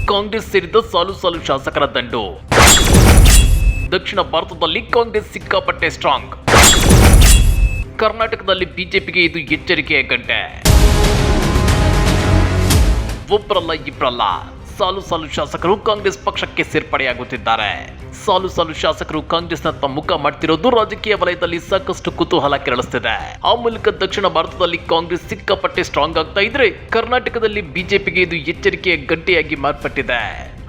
ಕಾಂಗ್ರೆಸ್ ಸೇರಿದ ಸಾಲು ಸಾಲು ಶಾಸಕರ ದಂಡು. ದಕ್ಷಿಣ ಭಾರತದಲ್ಲಿ ಕಾಂಗ್ರೆಸ್ ಸಿಕ್ಕಾಪಟ್ಟೆ ಸ್ಟ್ರಾಂಗ್. ಕರ್ನಾಟಕದಲ್ಲಿ ಬಿಜೆಪಿಗೆ ಇದು ಎಚ್ಚರಿಕೆಯ ಗಂಟೆ. ಒಬ್ಬರಲ್ಲ ಇಬ್ಬರಲ್ಲ, ಸಾಲು ಸಾಲು ಶಾಸಕರು ಕಾಂಗ್ರೆಸ್ ಪಕ್ಷಕ್ಕೆ ಸೇರ್ಪಡೆಯಾಗುತ್ತಿದ್ದಾರೆ. ಸಾಲು ಸಾಲು ಶಾಸಕರು ಕಾಂಗ್ರೆಸ್ನತ್ತ ಮುಖ ಮಾಡ್ತಿರೋದು ರಾಜಕೀಯ ವಲಯದಲ್ಲಿ ಸಾಕಷ್ಟು ಕುತೂಹಲ ಕೆರಳಿಸ್ತಿದೆ. ಆ ಮೂಲಕ ದಕ್ಷಿಣ ಭಾರತದಲ್ಲಿ ಕಾಂಗ್ರೆಸ್ ಸಿಕ್ಕಾಪಟ್ಟೆ ಸ್ಟ್ರಾಂಗ್ ಆಗ್ತಾ ಇದ್ರೆ, ಕರ್ನಾಟಕದಲ್ಲಿ ಬಿಜೆಪಿಗೆ ಇದು ಎಚ್ಚರಿಕೆಯ ಗಂಟೆಯಾಗಿ ಮಾರ್ಪಟ್ಟಿದೆ.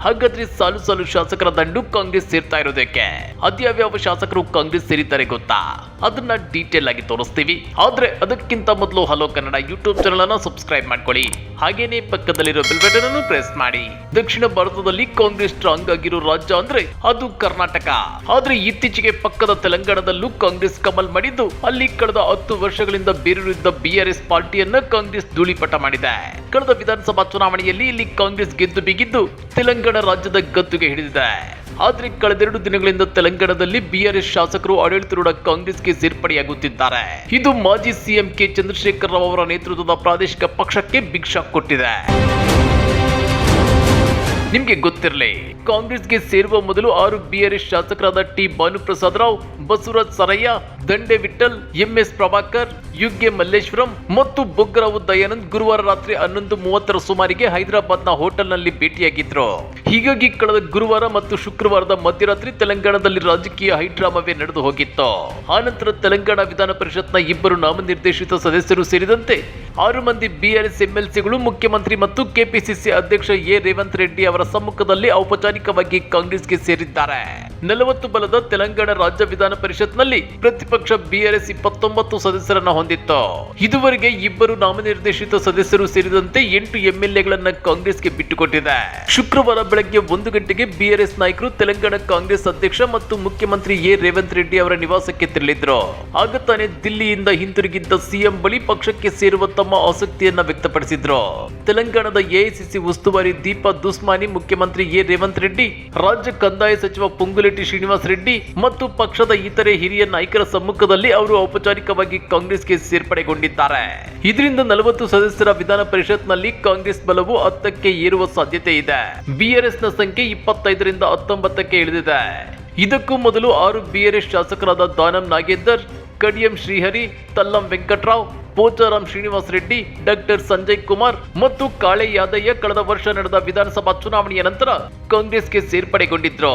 ಹಾಗಾದ್ರೆ ಸಾಲು ಸಾಲು ಶಾಸಕರ ದಂಡು ಕಾಂಗ್ರೆಸ್ ಸೇರ್ತಾ ಇರೋದಕ್ಕೆ ಅದ್ಯಾವ್ಯಾವ ಶಾಸಕರು ಕಾಂಗ್ರೆಸ್ ಸೇರಿದ್ದಾರೆ ಗೊತ್ತಾ? ಅದನ್ನ ಡೀಟೇಲ್ ಆಗಿ ತೋರಿಸ್ತೀವಿ. ಆದ್ರೆ ಅದಕ್ಕಿಂತ ಮೊದಲು ಹಲೋ ಕನ್ನಡ ಯೂಟ್ಯೂಬ್ ಚಾನೆಲ್ ಅನ್ನು ಸಬ್ಸ್ಕ್ರೈಬ್ ಮಾಡ್ಕೊಳ್ಳಿ. ಹಾಗೇನೆ ಪಕ್ಕದಲ್ಲಿರೋ ಬೆಲ್ ಬಟನ್ ಅನ್ನು ಪ್ರೆಸ್ ಮಾಡಿ. ದಕ್ಷಿಣ ಭಾರತದಲ್ಲಿ ಕಾಂಗ್ರೆಸ್ ಸ್ಟ್ರಾಂಗ್ ಆಗಿರೋ ರಾಜ್ಯ ಅಂದ್ರೆ ಅದು ಕರ್ನಾಟಕ. ಆದ್ರೆ ಇತ್ತೀಚೆಗೆ ಪಕ್ಕದ ತೆಲಂಗಾಣದಲ್ಲೂ ಕಾಂಗ್ರೆಸ್ ಕಮಲ್ ಮಾಡಿದ್ದು, ಅಲ್ಲಿ ಕಳೆದ 10 ವರ್ಷಗಳಿಂದ ಬೇರೂರಿದ್ದ ಬಿಆರ್ಎಸ್ ಪಾರ್ಟಿಯನ್ನ ಕಾಂಗ್ರೆಸ್ ಧೂಳಿಪಟ ಮಾಡಿದೆ. ಕಳೆದ ವಿಧಾನಸಭಾ ಚುನಾವಣೆಯಲ್ಲಿ ಇಲ್ಲಿ ಕಾಂಗ್ರೆಸ್ ಗೆದ್ದು ಬಿಗಿದ್ದು ತೆಲಂಗಾಣ ರಾಜ್ಯದ ಗದ್ದುಗೆ ಹಿಡಿದಿದೆ. ಆದ್ರೆ ಕಳೆದೆರಡು ದಿನಗಳಿಂದ ತೆಲಂಗಾಣದಲ್ಲಿ ಬಿಆರ್ಎಸ್ ಶಾಸಕರು ಆಡಳಿತಾರೂಢ ಕಾಂಗ್ರೆಸ್ಗೆ ಸೇರ್ಪಡೆಯಾಗುತ್ತಿದ್ದಾರೆ. ಇದು ಮಾಜಿ ಸಿಎಂ ಕೆ ಚಂದ್ರಶೇಖರ್ ರಾವ್ ಅವರ ನೇತೃತ್ವದ ಪ್ರಾದೇಶಿಕ ಪಕ್ಷಕ್ಕೆ ಬಿಗ್ ಶಾಕ್ ಕೊಟ್ಟಿದೆ. ನಿಮ್ಗೆ ಗೊತ್ತಿರಲಿ, ಕಾಂಗ್ರೆಸ್ಗೆ ಸೇರುವ ಮೊದಲು 6 ಬಿಆರ್ಎಸ್ ಶಾಸಕರಾದ ಟಿ ಭಾನುಪ್ರಸಾದ್ ರಾವ್, ಬಸವರಾಜ್ ಸರಯ್ಯ, ದಂಡೆ ವಿಠಲ್, ಎಂಎಸ್ ಪ್ರಭಾಕರ್, ಯುಗೆ ಮಲ್ಲೇಶ್ವರಂ ಮತ್ತು ಬೊಗ್ಗರಾವು ದಯಾನಂದ್ ಗುರುವಾರ ರಾತ್ರಿ 11:30 ಸುಮಾರಿಗೆ ಹೈದರಾಬಾದ್ನ ಹೋಟೆಲ್ನಲ್ಲಿ ಭೇಟಿಯಾಗಿದ್ರು. ಹೀಗಾಗಿ ಕಳೆದ ಗುರುವಾರ ಮತ್ತು ಶುಕ್ರವಾರದ ಮಧ್ಯರಾತ್ರಿ ತೆಲಂಗಾಣದಲ್ಲಿ ರಾಜಕೀಯ ಹೈಡ್ರಾಮವೇ ನಡೆದು ಹೋಗಿತ್ತು. ಆನಂತರ ತೆಲಂಗಾಣ ವಿಧಾನ ಪರಿಷತ್ನ 2 ನಾಮನಿರ್ದೇಶಿತ ಸದಸ್ಯರು ಸೇರಿದಂತೆ 6 ಮಂದಿ ಬಿಆರ್ಎಸ್ ಎಂಎಲ್ಸಿಗಳು ಮುಖ್ಯಮಂತ್ರಿ ಮತ್ತು ಕೆಪಿಸಿಸಿ ಅಧ್ಯಕ್ಷ ಎ ರೇವಂತ್ ರೆಡ್ಡಿ ಅವರ ಸಮ್ಮುಖದಲ್ಲಿ ಔಪಚಾರಿಕವಾಗಿ ಕಾಂಗ್ರೆಸ್ಗೆ ಸೇರಿದ್ದಾರೆ. 40 ಬಲದ ತೆಲಂಗಾಣ ರಾಜ್ಯ ವಿಧಾನ ಪರಿಷತ್ನಲ್ಲಿ ಪ್ರತಿಪಕ್ಷ ಬಿಆರ್ಎಸ್ 29 ಸದಸ್ಯರನ್ನ ಹೊಂದಿತ್ತು. ಇದುವರೆಗೆ 2 ನಾಮನಿರ್ದೇಶಿತ ಸದಸ್ಯರು ಸೇರಿದಂತೆ 8 ಎಂಎಲ್ಎಗಳನ್ನ ಕಾಂಗ್ರೆಸ್ಗೆ ಬಿಟ್ಟುಕೊಟ್ಟಿದೆ. ಶುಕ್ರವಾರ ಬೆಳಗ್ಗೆ 1 ಗಂಟೆಗೆ ಬಿಆರ್ಎಸ್ ನಾಯಕರು ತೆಲಂಗಾಣ ಕಾಂಗ್ರೆಸ್ ಅಧ್ಯಕ್ಷ ಮತ್ತು ಮುಖ್ಯಮಂತ್ರಿ ಎ ರೇವಂತ್ ರೆಡ್ಡಿ ಅವರ ನಿವಾಸಕ್ಕೆ ತೆರಳಿದ್ರು. ಆಗ ತಾನೇ ದಿಲ್ಲಿಯಿಂದ ಹಿಂತಿರುಗಿದ್ದ ಸಿಎಂ ಬಳಿ ಪಕ್ಷಕ್ಕೆ ಸೇರುವ ತಮ್ಮ ಆಸಕ್ತಿಯನ್ನ ವ್ಯಕ್ತಪಡಿಸಿದ್ರು. ತೆಲಂಗಾಣದ ಎಐಸಿಸಿ ಉಸ್ತುವಾರಿ ದೀಪಾ ದುಸ್ಮಾನಿ, ಮುಖ್ಯಮಂತ್ರಿ ಎ ರೇವಂತ್ ರೆಡ್ಡಿ, ರಾಜ್ಯ ಕಂದಾಯ ಸಚಿವ ಪೊಂಗುಲೆಟ್ಟಿ ಶ್ರೀನಿವಾಸ್ ರೆಡ್ಡಿ ಮತ್ತು ಪಕ್ಷದ ಇತರೆ ಹಿರಿಯ ನಾಯಕರ ಸಮ್ಮುಖದಲ್ಲಿ ಅವರು ಔಪಚಾರಿಕವಾಗಿ ಕಾಂಗ್ರೆಸ್ಗೆ ಸೇರ್ಪಡೆಗೊಂಡಿದ್ದಾರೆ. ಇದರಿಂದ 40 ಸದಸ್ಯರ ವಿಧಾನ ಪರಿಷತ್ನಲ್ಲಿ ಕಾಂಗ್ರೆಸ್ ಬಲವು 10ಕ್ಕೆ ಏರುವ ಸಾಧ್ಯತೆ ಇದೆ. ಬಿಆರ್ಎಸ್ ನ ಸಂಖ್ಯೆ 25ರಿಂದ 19ಕ್ಕೆ ಇಳಿದಿದೆ. ಇದಕ್ಕೂ ಮೊದಲು 6 ಬಿಆರ್ಎಸ್ ಶಾಸಕರಾದ ದಾನಂ ನಾಗೇಂದರ್, ಕಡಿಯಂ ಶ್ರೀಹರಿ, ತಲ್ಲಂ ವೆಂಕಟರಾವ್, ಪೋಚಾರಾಮ್ ಶ್ರೀನಿವಾಸ್ ರೆಡ್ಡಿ, ಡಾಕ್ಟರ್ ಸಂಜಯ್ ಕುಮಾರ್ ಮತ್ತು ಕಾಳೆ ಯಾದಯ್ಯ ಕಳೆದ ವರ್ಷ ನಡೆದ ವಿಧಾನಸಭಾ ಚುನಾವಣೆಯ ನಂತರ ಕಾಂಗ್ರೆಸ್ಗೆ ಸೇರ್ಪಡೆಗೊಂಡಿದ್ರು.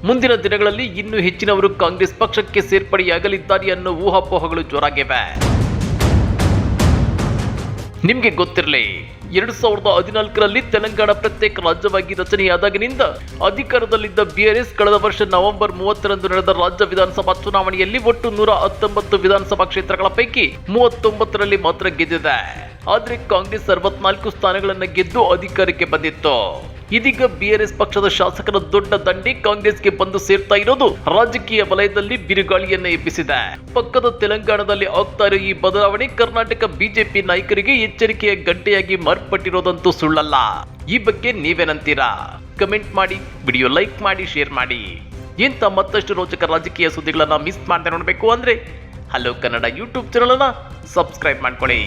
ಮುಂದಿನ ದಿನಗಳಲ್ಲಿ ಇನ್ನೂ ಹೆಚ್ಚಿನವರು ಕಾಂಗ್ರೆಸ್ ಪಕ್ಷಕ್ಕೆ ಸೇರ್ಪಡೆಯಾಗಲಿದ್ದಾರೆ ಅನ್ನೋ ಊಹಾಪೋಹಗಳು ಜೋರಾಗಿವೆ. ನಿಮ್ಗೆ ಗೊತ್ತಿರಲಿ, 2014ರಲ್ಲಿ ತೆಲಂಗಾಣ ಪ್ರತ್ಯೇಕ ರಾಜ್ಯವಾಗಿ ರಚನೆಯಾದಾಗಿನಿಂದ ಅಧಿಕಾರದಲ್ಲಿದ್ದ ಬಿಆರ್ಎಸ್ ಕಳೆದ ವರ್ಷ ನವೆಂಬರ್ 30ರಂದು ನಡೆದ ರಾಜ್ಯ ವಿಧಾನಸಭಾ ಚುನಾವಣೆಯಲ್ಲಿ ಒಟ್ಟು 119 ವಿಧಾನಸಭಾ ಕ್ಷೇತ್ರಗಳ ಪೈಕಿ 39ರಲ್ಲಿ ಮಾತ್ರ ಗೆದ್ದಿದೆ. ಆದ್ರೆ ಕಾಂಗ್ರೆಸ್ 64 ಸ್ಥಾನಗಳನ್ನು ಗೆದ್ದು ಅಧಿಕಾರಕ್ಕೆ ಬಂದಿತ್ತು. ಇದೀಗ ಬಿಆರ್ಎಸ್ ಪಕ್ಷದ ಶಾಸಕರ ದೊಡ್ಡ ದಂಡೆ ಕಾಂಗ್ರೆಸ್ಗೆ ಬಂದು ಸೇರ್ತಾ ಇರೋದು ರಾಜಕೀಯ ವಲಯದಲ್ಲಿ ಬಿರುಗಾಳಿಯನ್ನ ಎಬ್ಬಿಸಿದೆ. ಪಕ್ಕದ ತೆಲಂಗಾಣದಲ್ಲಿ ಆಗ್ತಾ ಇರೋ ಈ ಬದಲಾವಣೆ ಕರ್ನಾಟಕ ಬಿಜೆಪಿ ನಾಯಕರಿಗೆ ಎಚ್ಚರಿಕೆಯ ಗಂಟೆಯಾಗಿ ಮಾರ್ಪಟ್ಟಿರೋದಂತೂ ಸುಳ್ಳಲ್ಲ. ಈ ಬಗ್ಗೆ ನೀವೇನಂತೀರಾ? ಕಮೆಂಟ್ ಮಾಡಿ, ವಿಡಿಯೋ ಲೈಕ್ ಮಾಡಿ, ಶೇರ್ ಮಾಡಿ. ಇಂಥ ಮತ್ತಷ್ಟು ರೋಚಕ ರಾಜಕೀಯ ಸುದ್ದಿಗಳನ್ನ ಮಿಸ್ ಮಾಡದೆ ನೋಡಬೇಕು ಅಂದ್ರೆ ಹಲೋ ಕನ್ನಡ ಯೂಟ್ಯೂಬ್ ಚಾನೆಲ್ ಅನ್ನ ಸಬ್ಸ್ಕ್ರೈಬ್ ಮಾಡ್ಕೊಳ್ಳಿ.